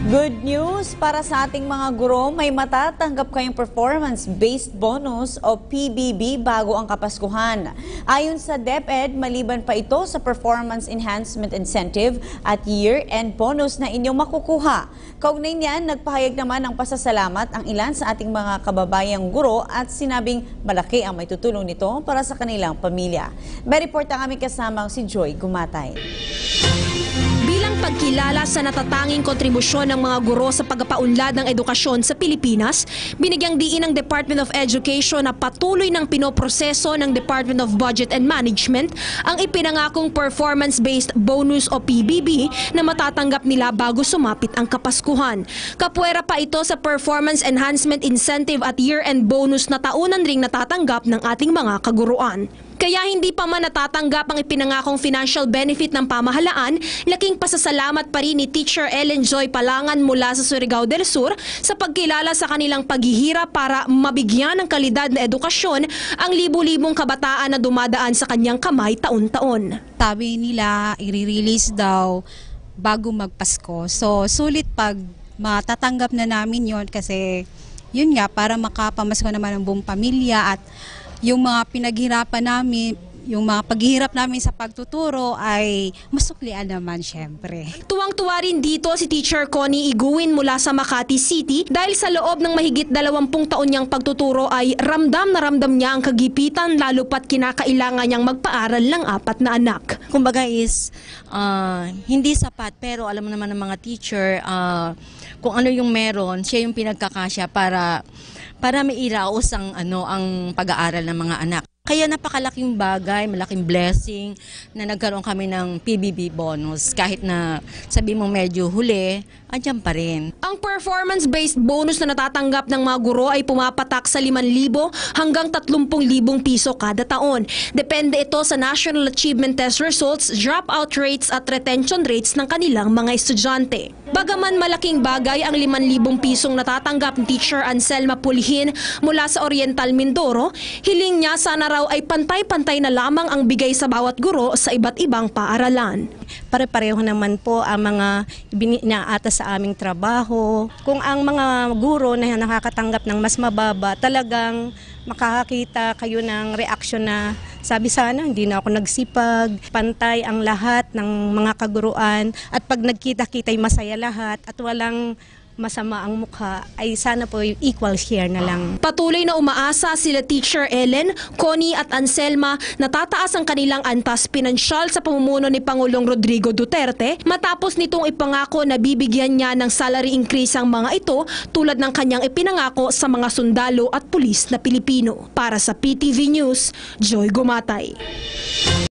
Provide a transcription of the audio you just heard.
Good news para sa ating mga guro, may matatanggap kayong performance-based bonus o PBB bago ang Kapaskuhan. Ayon sa DepEd, maliban pa ito sa Performance Enhancement Incentive at year-end bonus na inyong makukuha. Kaugnay niyan, nagpahayag naman ng pasasalamat ang ilan sa ating mga kababayang guro at sinabing malaki ang may tutulong nito para sa kanilang pamilya. May report ang aming kasamang si Joy Gumatay. Bilang pagkilala sa natatanging kontribusyon ng mga guro sa pagpapaunlad ng edukasyon sa Pilipinas, binigyang diin ng Department of Education na patuloy ng pinoproseso ng Department of Budget and Management ang ipinangakong performance-based bonus o PBB na matatanggap nila bago sumapit ang Kapaskuhan. Kapwera pa ito sa Performance Enhancement Incentive at year-end bonus na taunan ring natatanggap ng ating mga kaguruan. Kaya hindi pa man natatanggap ang ipinangakong financial benefit ng pamahalaan, laking pasasalamat pa rin ni Teacher Ellen Joy Palangan mula sa Surigao del Sur sa pagkilala sa kanilang paghihirap para mabigyan ng kalidad na edukasyon ang libu-libong kabataan na dumadaan sa kanyang kamay taon-taon. Sabi nila, i-release daw bago magpasko. So, sulit pag matatanggap na namin yon kasi yun nga, para makapamasko naman ang buong pamilya at yung mga pinaghirapan namin, yung mga paghihirap namin sa pagtuturo ay masuklian naman syempre. Tuwang-tuwa rin dito si Teacher Connie Iguin mula sa Makati City dahil sa loob ng mahigit 20 taon niyang pagtuturo ay ramdam na ramdam niya ang kagipitan lalo pat kinakailangan niyang magpaaral ng 4 na anak. Kumbaga is hindi sapat pero alam mo naman ng mga teacher kung ano yung meron, siya yung pinagkakasya para mairaos ang pag-aaral ng mga anak. Kaya napakalaking bagay, malaking blessing na nagkaroon kami ng PBB bonus. Kahit na sabi mo medyo huli, andyan pa rin. Ang performance-based bonus na natatanggap ng mga guro ay pumapatak sa 5,000 hanggang 30,000 piso kada taon. Depende ito sa National Achievement Test results, dropout rates at retention rates ng kanilang mga estudyante. Bagaman malaking bagay ang 5,000 pisong natatanggap ni Teacher Anselma Pulihin mula sa Oriental Mindoro, hiling niya sana raw ay pantay-pantay na lamang ang bigay sa bawat guro sa iba't ibang paaralan. Pare-pareho naman po ang mga inaata sa aming trabaho. Kung ang mga guro na nakakatanggap ng mas mababa, talagang makakakita kayo ng reaksyon na sabi sana hindi na ako nagsipag, pantay ang lahat ng mga kaguruan at pag nagkita-kita ay masaya lahat at walang masama ang mukha, ay sana po equal share na lang. Patuloy na umaasa sila Teacher Ellen, Connie at Anselma na tataas ang kanilang antas pinansyal sa pamumuno ni Pangulong Rodrigo Duterte matapos nitong ipangako na bibigyan niya ng salary increase ang mga ito tulad ng kanyang ipinangako sa mga sundalo at pulis na Pilipino. Para sa PTV News, Joy Gumatay.